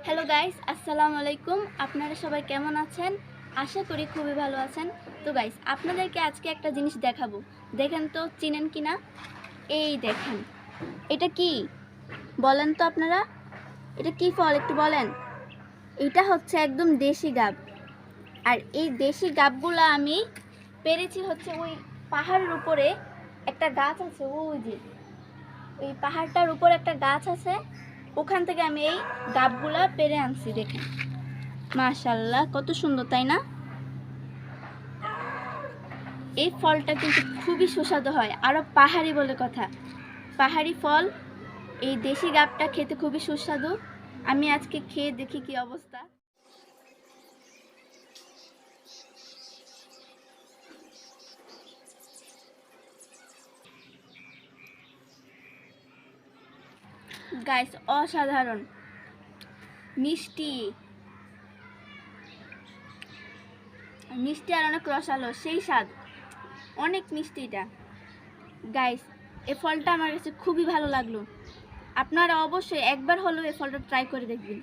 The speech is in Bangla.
হ্যালো গাইস, আসসালামু আলাইকুম। আপনারা সবাই কেমন আছেন? আশা করি খুবই ভালো আছেন। তো গাইস, আপনাদেরকে আজকে একটা জিনিস দেখাবো। দেখেন তো, চিনেন কি না? এই দেখেন, এটা কি বলেন তো আপনারা? এটা কি ফল একটু বলেন? এটা হচ্ছে একদম দেশি গাব। আর এই দেশি গাবগুলা আমি পেরেছি হচ্ছে ওই পাহাড়ের উপরে একটা গাছ আছে, ওই যে ওই পাহাড়টার উপর একটা গাছ আছে, ওখান থেকে আমি এই গাবগুলা পেরে আনছি। দেখেন, মাশাআল্লাহ, কত সুন্দর তাই না? এই ফলটা কিন্তু খুবই সুস্বাদু হয়, আরও পাহাড়ি বলে কথা। পাহাড়ি ফল, এই দেশি গাবটা খেতে খুবই সুস্বাদু। আমি আজকে খেয়ে দেখি কি অবস্থা। গাইস, অসাধারণ মিষ্টি, মিষ্টি আর অনেক রসালো, সেই স্বাদ, অনেক মিষ্টি এটা। গাইস, এই ফলটা আমার কাছে খুবই ভালো লাগলো। আপনারা অবশ্যই একবার হলেও এই ফলটা ট্রাই করে দেখবেন।